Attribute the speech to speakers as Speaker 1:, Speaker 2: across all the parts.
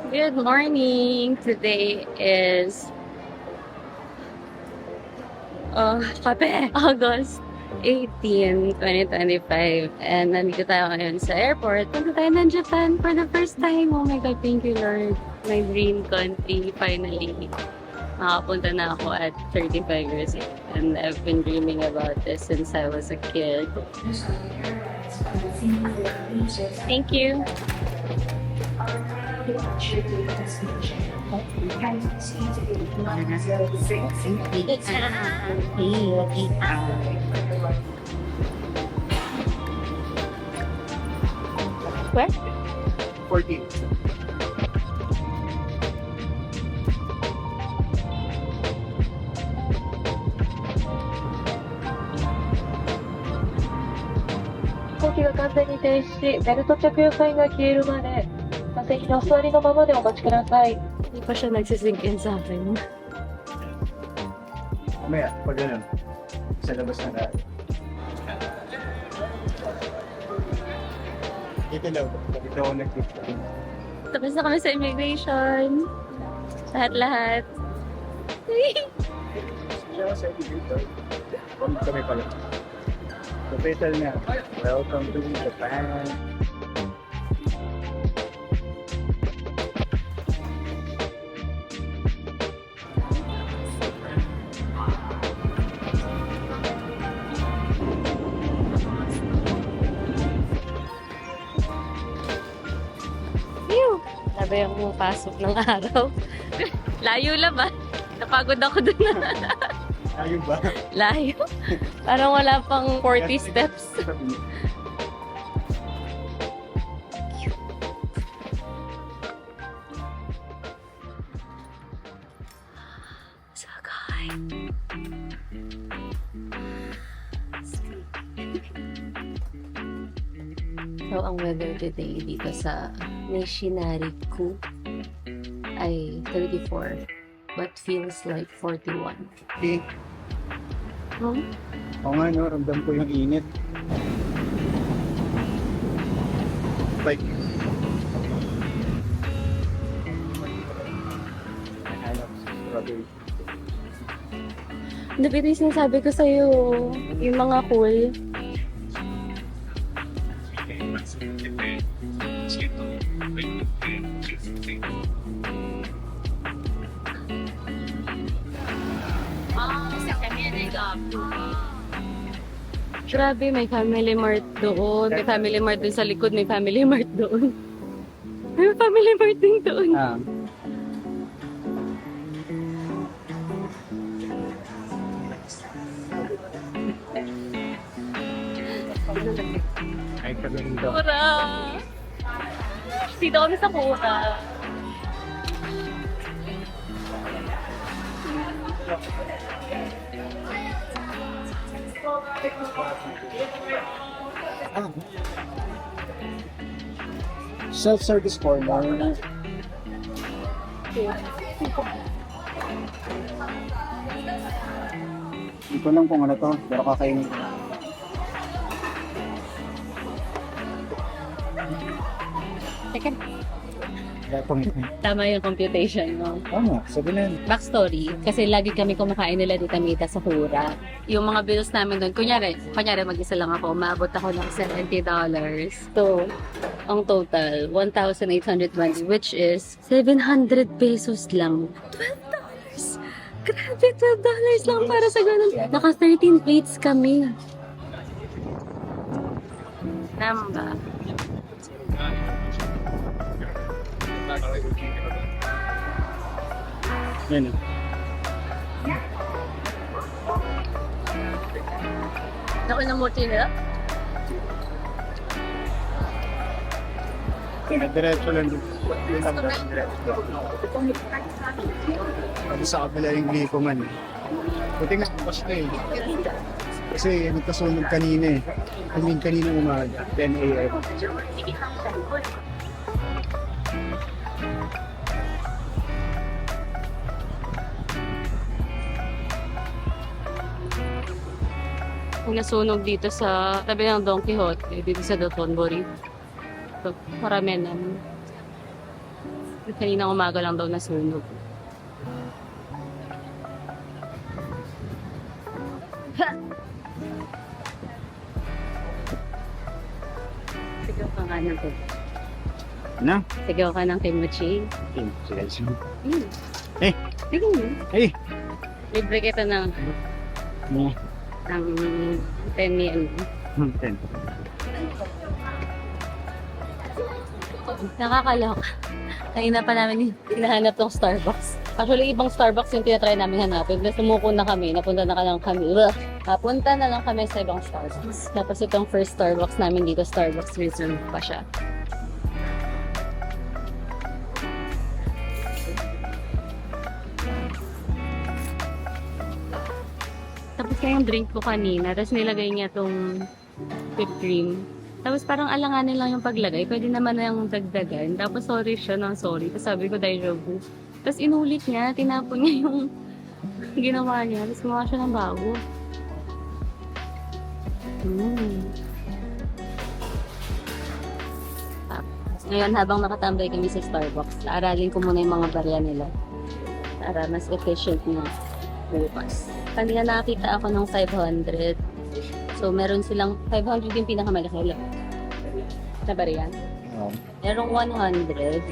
Speaker 1: Good morning! Today is kape, August 18, 2025. And nandito tayo ngayon sa airport. Punta tayo ng Japan for the first time. Oh my God, thank you Lord. My dream country, finally. Makapunta na ako at 35 years old. And I've been dreaming about this since I was a kid. Thank you. Where?
Speaker 2: 14.
Speaker 1: Hindi pa siya nagsisink in sa akin.
Speaker 2: Mamaya, pag ganun, sa labas na tayo. Dito daw, dito ako nag-dito.
Speaker 1: Tapos na kami sa immigration. Lahat-lahat.
Speaker 2: Siya sa dito. Kami pala. Capital niya. Welcome to Japan.
Speaker 1: Phew! Sabi yung pasok ng araw. Layo lang ba? Napagod ako dun.
Speaker 2: Ayun ba?
Speaker 1: Layo. Parang wala pang 40 steps. Sakay. So, ang weather today dito sa Nishinari-ku ay 34 but feels like 41.
Speaker 2: Okay.
Speaker 1: Hmm?
Speaker 2: Oo nga, no, ramdam ko yung init. Like, hanap sa strawberry.
Speaker 1: Dapat yung sinasabi ko sa'yo, yung mga cool. Grabe, may Family Mart doon. May Family Mart doon sa likod. May Family Mart doon. May Family Mart din doon.
Speaker 2: Ay, kaganda.
Speaker 1: Kura! Dito kami sa Kura.
Speaker 2: Ah. Self-service corner. Hindi ko lang kung ano to, pero kakainin.
Speaker 1: Teka,
Speaker 2: Pangit.
Speaker 1: tama yung computation mo.
Speaker 2: Tama, sabi na yun.
Speaker 1: Backstory, kasi lagi kami kumakain nila dito Mita sa Kura. Yung mga bills namin doon, kunyari mag-isa lang ako, maabot ako ng $70. So, ang total, 1,820, which is 700 pesos lang. $12! Grabe, $12 lang para sa ganun. Naka 13 plates kami. Namba.
Speaker 2: Yan.
Speaker 1: Ako na mo nila.
Speaker 2: Diretso lang dito. Ano sa kabila yung liko man. Buti nga, bukas na eh. Kasi nagkasunog kanina eh. I mean, kanina umaga, 10 a.m.
Speaker 1: Yung nasunog dito sa tabi ng Don Quixote, dito sa Dotonbori. So, marami naman. Kanina umaga lang daw nasunog. Sigaw ka nga ng
Speaker 2: Na?
Speaker 1: Sigaw ka ng kimchi.
Speaker 2: Sige.
Speaker 1: Eh.
Speaker 2: Eh.
Speaker 1: Sige.
Speaker 2: Eh.
Speaker 1: Libre kita ng
Speaker 2: Mo.
Speaker 1: 10 yen.
Speaker 2: 10.
Speaker 1: Nakakaloka. Kanina pa namin hinahanap ng Starbucks. Actually, ibang Starbucks yung tinatry namin hanapin. Tapos sumuko na kami. Napunta na lang kami. Napunta na lang kami sa ibang Starbucks. Tapos itong first Starbucks namin dito, Starbucks Reserve pa siya. Tapos yung drink ko kanina, tapos nilagay niya tong whipped cream. Tapos parang alanganin lang yung paglagay. Pwede naman na yung dagdagan. Tapos sorry siya ng sorry. Tapos sabi ko, dejavu. Tapos inulit niya, tinapon niya yung ginawa niya. Tapos gumawa siya ng bago. Tapos ngayon, habang nakatambay kami sa Starbucks, aralin ko muna yung mga barya nila. Para mas efficient na bukas. Kanina nakakita ako ng 500. So, meron silang 500 yung pinakamalaki na barya. Merong 100.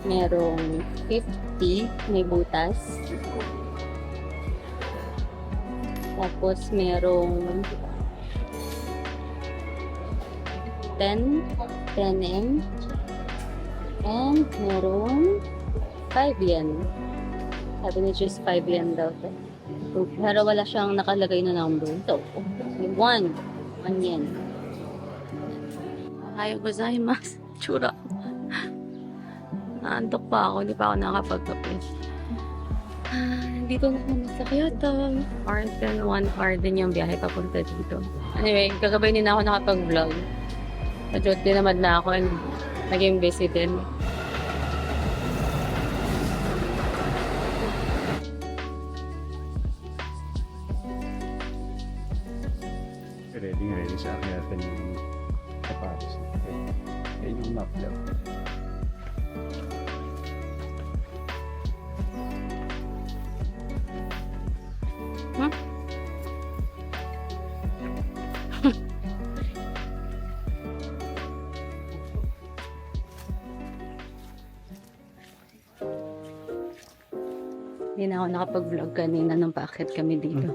Speaker 1: Merong 50. May butas. Tapos, merong 10. 10M. And merong 5 yen. Sabi niya just 5 yen daw. Pero wala siyang nakalagay na number. So, 1 yen. Ayaw gozaimasu. Tsura. Naantok pa ako. Hindi pa ako nakapagkape. Dito na kami sa Kyoto. Or then 1 hour din yung biyahe papunta dito. Anyway, kagabay din ako nakapag-vlog. Nadyot din naman na ako and naging busy din.
Speaker 2: Ready sa akin natin yung sapatos. Yan yung map lang.
Speaker 1: Hindi na ako nakapag-vlog kanina nung paakyat kami dito.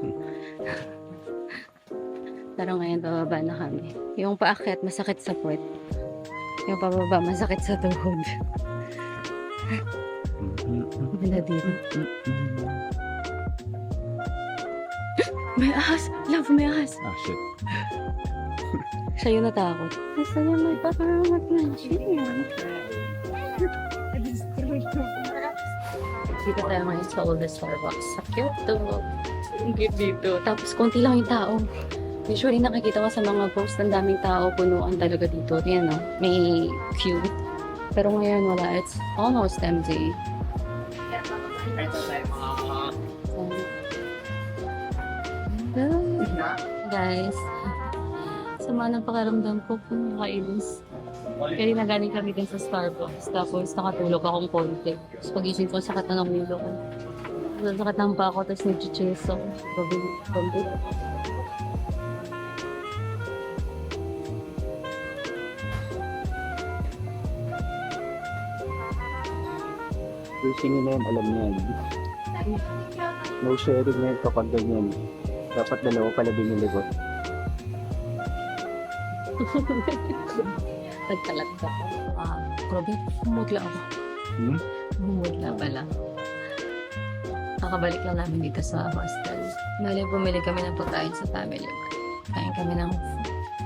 Speaker 1: Pero ngayon, bababa na kami. Yung paakyat, masakit sa puwet. Yung pababa, masakit sa tuhod. Wala dito. May ahas! Love, may ahas!
Speaker 2: Ah, shit.
Speaker 1: Siya yung natakot. Basta niya may paparamat na siya. Dito tayo ngayon sa oldest Starbucks sa Kyoto. Ang cute dito. Tapos konti lang yung tao. Usually nakikita ko sa mga post, ang daming tao, punuan talaga dito. Yan o, may queue. Pero ngayon wala, it's almost empty. Guys, sama ng pakaramdam ko kung nakainis. Kaya nagaling kami din sa Starbucks. Tapos nakatulog akong konti. Tapos pagising ko, sakit na ng ulo ko. Sakit ng pa ako, tapos nag-chills ako. Babi.
Speaker 2: Yung na yan, alam niyan. No sharing na yun kapag ganyan. Dapat dalawa pala binili ko.
Speaker 1: Nagkalat ka pa. Grabe, humudla ako. Humudla pala. Kakabalik lang namin dito sa hostel. Bumili kami ng pagkain sa family mart. Kain kami ng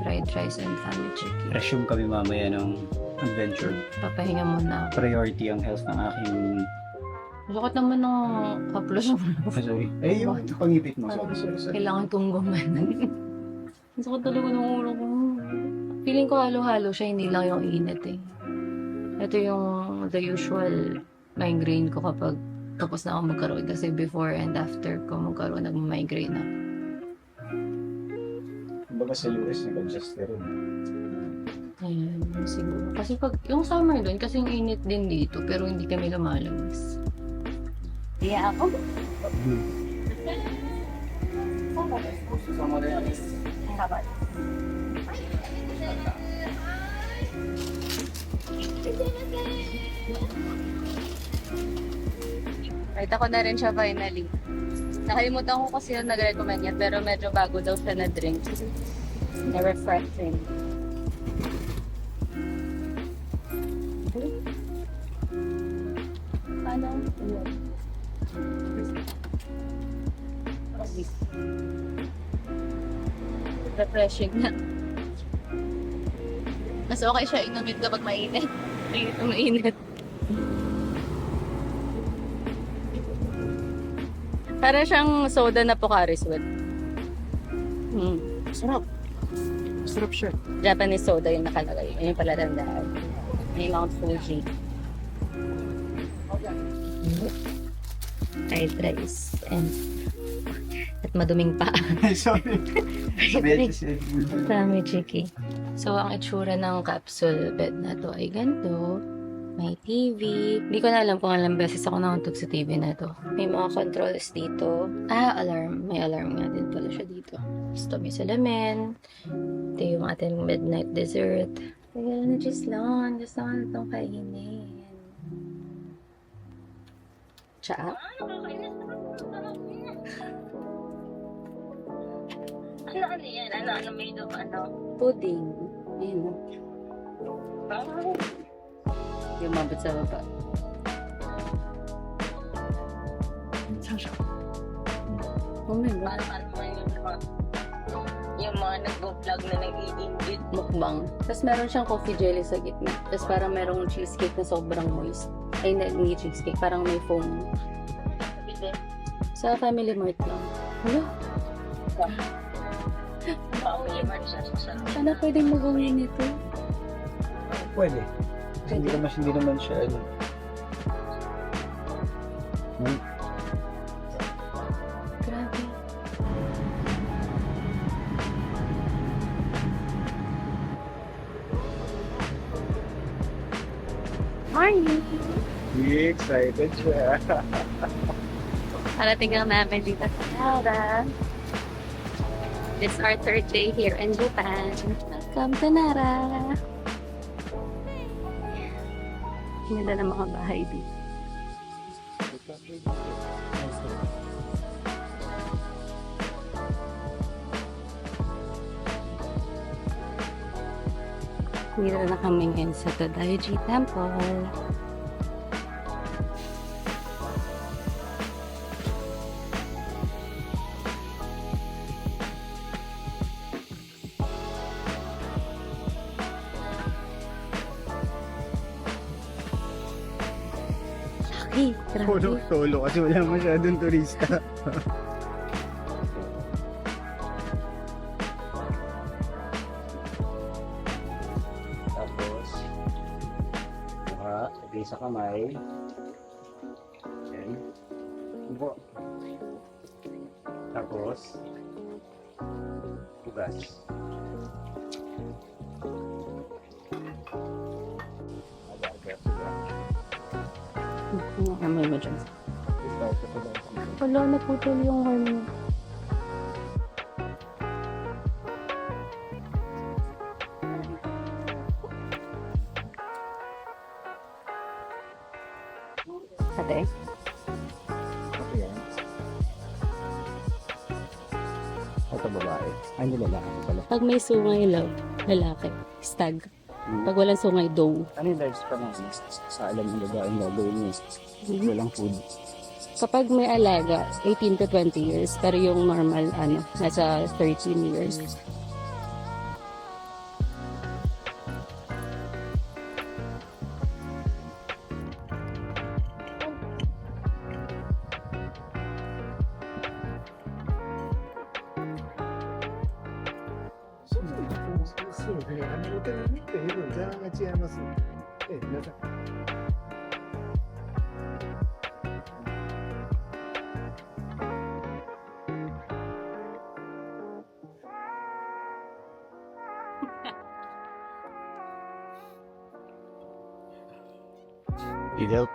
Speaker 1: fried rice and family chicken.
Speaker 2: Resume kami mamaya ng adventure.
Speaker 1: Papahinga muna.
Speaker 2: Priority ang health ng aking...
Speaker 1: Sakot naman ng kaplos mo.
Speaker 2: Sorry. Eh, yung pangipit mo. Sorry.
Speaker 1: Kailangan kong gumanan. Ang sakot talaga ng ulo ko. Feeling ko halo-halo siya, hindi lang yung init eh. Ito yung the usual migraine ko kapag tapos na ako magkaroon. Kasi before and after ko magkaroon, nag-migraine ako.
Speaker 2: Kumbaga lumabas sa US, nag-adjust na rin.
Speaker 1: Ayan, siguro. Kasi pag, yung summer doon, kasi yung init din dito, pero hindi kami lumalabas. Yeah, ako. Right, ako na rin siya finally. Nakalimutan ko kasi yung nag-recommend niya, pero medyo bago daw siya na drink. Na refreshing. Ano? Refreshing na. Mas okay siya inumin kapag mainit. Mainit. Para siyang soda na Pocari Sweat.
Speaker 2: Sarap. Sarap siya.
Speaker 1: Japanese soda yung nakalagay. Ayun pala tandaan. May Mount Fuji. Fried rice and at maduming pa.
Speaker 2: Sorry.
Speaker 1: Dami chiki. So, ang itsura ng capsule bed na to ay ganito. May TV. Hindi ko na alam kung alam beses ako nakantog sa TV na to. May mga controls dito. Alarm. May alarm nga din pala siya dito. Gusto may salamin. Ito yung ating midnight dessert. Kaya na just lang. Gusto ko na itong kainin. Tsaa.
Speaker 3: Ano yan? Ano made of ano?
Speaker 1: Pudding. Ayun. Yung mabot sa baba. Oh my God.
Speaker 3: Ano mo yung mga nag-vlog na nag-i-ingit.
Speaker 1: Mukbang. Tapos meron siyang coffee jelly sa gitna. Tapos parang merong cheesecake na sobrang moist. Ay, hindi cheesecake. Parang may foam. Sa Family Mart lang. Hala,
Speaker 3: Pauwi mo siya sa
Speaker 1: sana pwedeng mag-uwi nito.
Speaker 2: Pwede. Kasi hindi naman siya ano.
Speaker 1: Grabe. Morning!
Speaker 2: Excited siya.
Speaker 1: Parating lang namin dito sa Nara. This is our third day here in Japan. Welcome to Nara! Ganda ng mga bahay dito. Dito na kami ngayon sa Todaiji Temple. Laki, grabe.
Speaker 2: Solo kasi wala masyadong turista. Tapos, mukha, lagay sa kamay. Ayan. Upo. Tapos, hugas.
Speaker 1: Amoy mo dyan. Wala, naputol yung horn mo. Ate?
Speaker 2: Ito babae. Ay, hindi lalaki pala.
Speaker 1: Pag may sungay lalaki, stag. Pag walang sungay, doe.
Speaker 2: Ano yung lifespan ng sa alam ng babaeng gagawin niya? Walang food.
Speaker 1: Kapag may alaga, 18 to 20 years. Pero yung normal, nasa 13 years.
Speaker 2: そうね、お手紙っていうのじゃが違います。皆さん。Need help?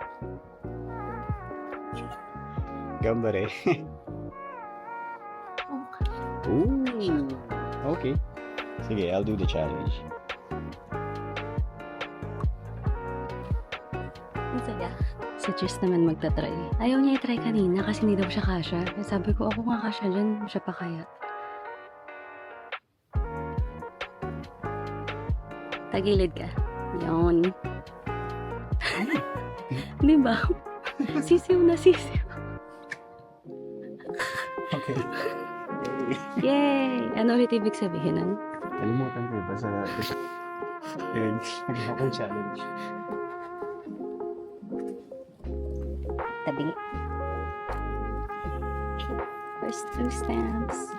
Speaker 2: Gambare. Ooh. Okay. Sige, I'll do the challenge.
Speaker 1: Ang saya. Si Jess naman magta-try. Ayaw niya i-try kanina kasi hindi daw siya kasha. Kaya sabi ko, ako nga kasha dyan. Siya pa kaya. Tagilid ka. Yun. Di ba? Sisiw na sisiw.
Speaker 2: Okay.
Speaker 1: Yay! Ano ulit ibig sabihin nun?
Speaker 2: Kalimutan ko ba sa... Yun, ako challenge.
Speaker 1: Tabi. First 2 stamps.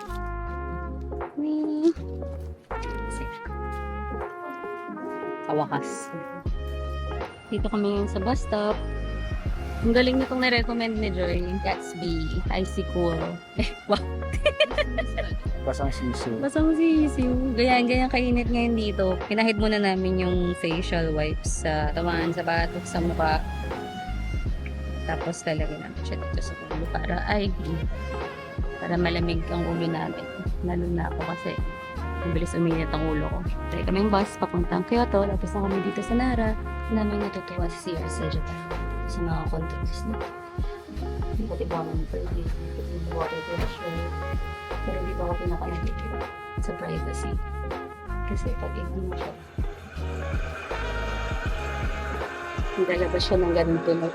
Speaker 1: Whee! Kawakas. Dito kami ngayon sa bus stop. Ang galing nitong na-recommend ni Joy. Gatsby. Icy Cool. Wow.
Speaker 2: Pasang sisiw.
Speaker 1: Basang sisiw. Ganyan kainit ngayon dito. Pinahid muna namin yung facial wipes sa tamaan, sa batok, sa mukha. Tapos lalagyan namin siya dito sa ulo para malamig ang ulo namin. Lalo na ako kasi mabilis uminit ang ulo ko. Try kaming bus papuntang Kyoto. Tapos na kami dito sa Nara. Namin natutuwa si CR sa Japan. Sa mga controls na. Iba't iba ang pwede. Water pressure. Pero hindi pa ako pinaka-nakikita sa privacy. Kasi pag mo siya, lalabas siya ng ganun tunog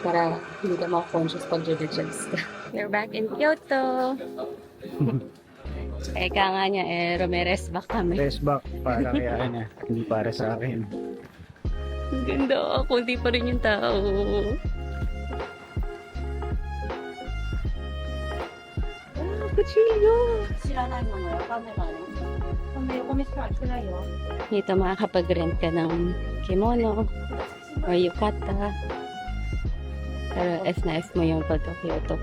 Speaker 1: para hindi ka maka-conscious pag judges ka. We're back in Kyoto! Eka nga niya, Romeres back kami.
Speaker 2: Rest back para kaya niya. Hindi para sa akin.
Speaker 1: Ang ganda, kunti pa rin yung tao. Cuchillo! Dito makakapag-rent ka ng kimono or yukata. Pero F na F mo yung pagka-Kyoto.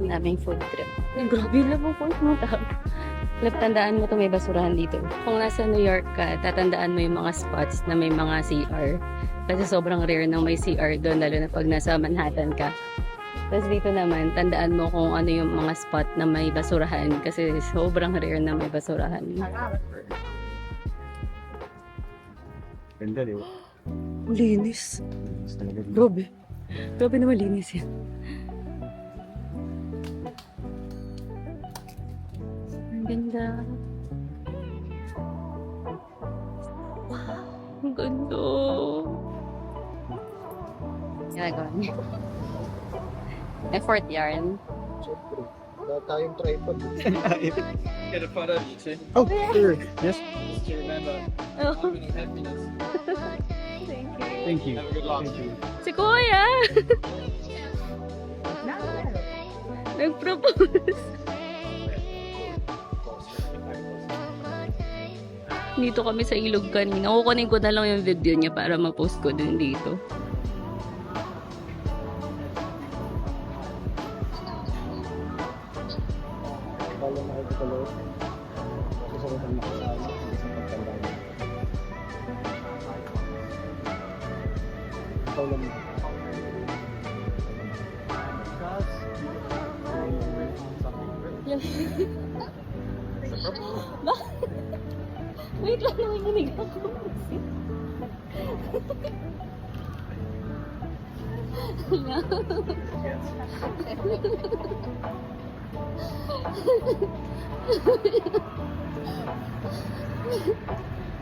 Speaker 1: Ang daming food trip. Grabe na po mo tao. Flip, tandaan mo to may basurahan dito. Kung nasa New York ka, tatandaan mo yung mga spots na may mga CR. Kasi sobrang rare ng may CR doon, lalo na pag nasa Manhattan ka. Tapos dito naman, tandaan mo kung ano yung mga spot na may basurahan kasi sobrang rare na may basurahan.
Speaker 2: Ganda, di ba?
Speaker 1: Linis.
Speaker 2: Talaga.
Speaker 1: Grabe. Grabe na malinis yan. Ang ganda. Wow. Ang ganda. Ginagawa niya. Effort yarn.
Speaker 2: Siyempre. Wala tayong tripod.
Speaker 4: Get a photo of you too.
Speaker 2: Oh, sure. Yes.
Speaker 4: Just to remember
Speaker 1: Oh,
Speaker 4: how many happiness.
Speaker 1: thank you.
Speaker 2: Thank you.
Speaker 4: Have a good life.
Speaker 2: Thank you.
Speaker 1: Si Kuya! Nag-propose. Dito kami sa ilog kanina. Kukunin ko na lang yung video niya para ma-post ko din dito.
Speaker 2: Kala na kayo pala. Kasi sa utang nakasama. Hindi sa pagtandaan. Ikaw lang.
Speaker 1: Wait lang, nanginginig ako.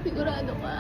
Speaker 1: Sigurado ka?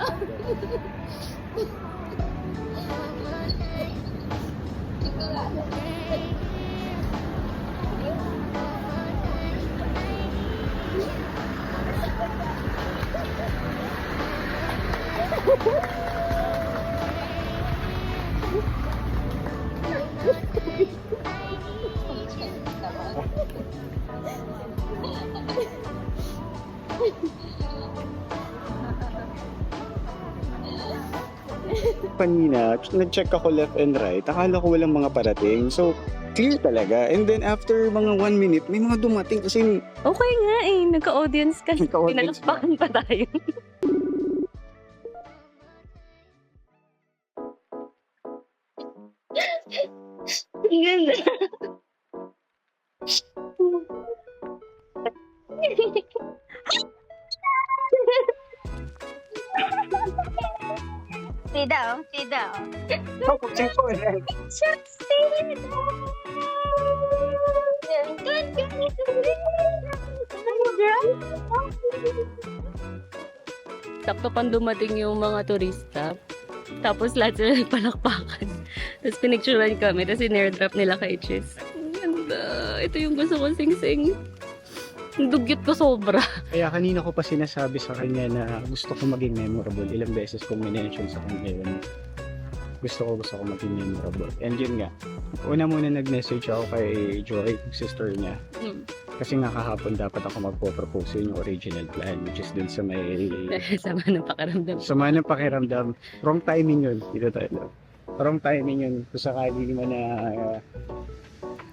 Speaker 2: Kanina, nag-check ako left and right. Akala ko walang mga parating. So, clear talaga. And then after mga 1 minute, may mga dumating kasi
Speaker 1: Okay nga eh, nagka-audience ka.
Speaker 2: Nagka-audience
Speaker 1: Pinalakpakan pa tayo. Ganda.
Speaker 3: Sit down, sit down.
Speaker 1: Sakto pang dumating yung mga turista. Tapos lahat sila nagpalakpakan. Tapos pinicturean kami. Tapos in-airdrop nila kay Chis. Ang ganda. Ito yung gusto ko sing-sing. Ang dugyot ko sobra.
Speaker 2: Kaya kanina ko pa sinasabi sa kanya na gusto ko maging memorable. Ilang beses kong minention sa kanya yun. Gusto ko maging memorable. And yun nga. Una muna nag-message ako kay Joy, sister niya. Kasi nga kahapon dapat ako magpo-propose yun yung original plan. Which is dun sa may...
Speaker 1: Sama ng pakiramdam.
Speaker 2: Sama ng pakiramdam. Wrong timing yun. Dito tayo. Wrong timing yun. Kung sakali man na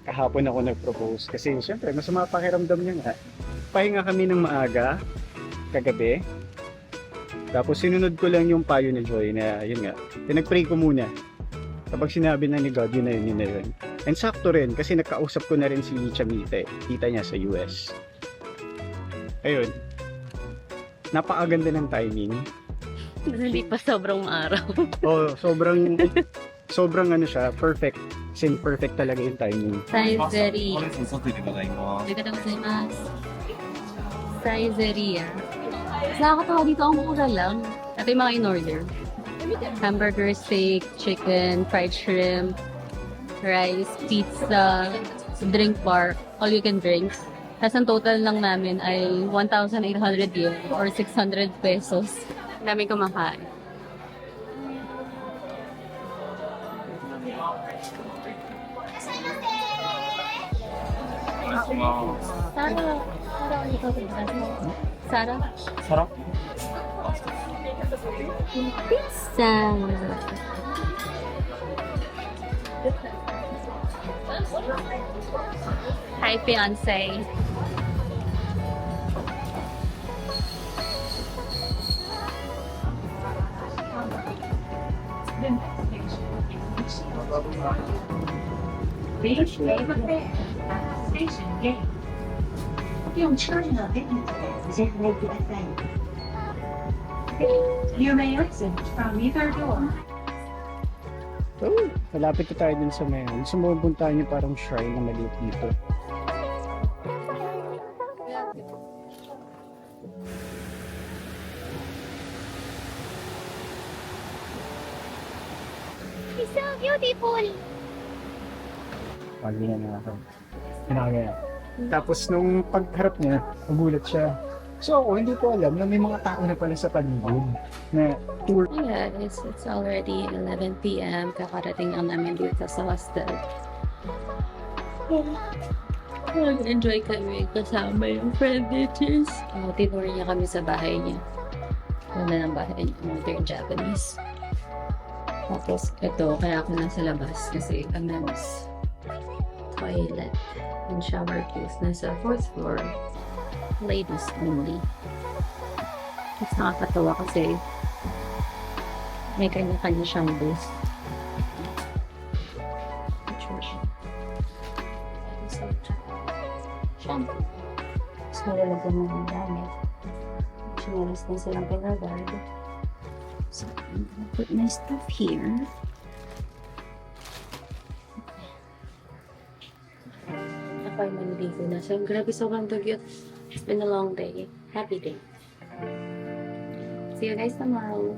Speaker 2: kahapon ako nag-propose. Kasi syempre, masama pakiramdam niya nga. Pahinga kami ng maaga, kagabi. Tapos sinunod ko lang yung payo ni Joy na yun nga. Pinag-pray ko muna. Kapag sinabi na ni God, yun na yun, yun na yun. And sakto rin, kasi nakausap ko na rin si Chamite, tita niya sa US. Ayun. Napakaganda ng timing.
Speaker 1: Hindi pa sobrang araw.
Speaker 2: Oh, sobrang ano siya, perfect. Sin perfect talaga yung timing.
Speaker 1: Saizeria.
Speaker 4: 本日の外でございます。
Speaker 1: Saizeria. Nakakatawa dito ang mura lang. Ito yung mga in-order. Hamburger, steak, chicken, fried shrimp, rice, pizza, drink bar, all you can drink. Tapos ang total lang namin ay 1,800 yen or 600 pesos. Dami kumakain. Sarah?
Speaker 2: Sarap.
Speaker 1: Pizza. Hi, fiancé.
Speaker 5: Station gate. 用车上的便利接下来ください。You may exit from either door.
Speaker 2: So, malapit na tayo dun sa may gusto mo puntahan yung parang shrine na maliit dito.
Speaker 1: It's so beautiful.
Speaker 2: Pagi na ako. Pinakagaya. Tapos nung pagharap niya, nagulat siya. So ako, hindi ko alam na may mga tao na pala sa paligid na tour.
Speaker 1: Yeah, it's already 11 p.m. Kakarating lang namin dito sa hostel. Nag-enjoy kami kasama yung friend ni Cheese. Tinur niya kami sa bahay niya. Ano ng bahay niya, modern Japanese. Tapos ito, kaya ako nasa labas kasi ang men's toilet and shower case nasa 4th floor. Ladies only. It's nakakatawa kasi may kanya-kanya siyang booth. Shampoo. Tapos malalagyan mo ng gamit. Chinelas na silang pinagard. So, I'm gonna put my stuff here. Ako'y maliligo na. So, grabe sobrang dugyot. It's been a long day. Happy day. See you guys tomorrow.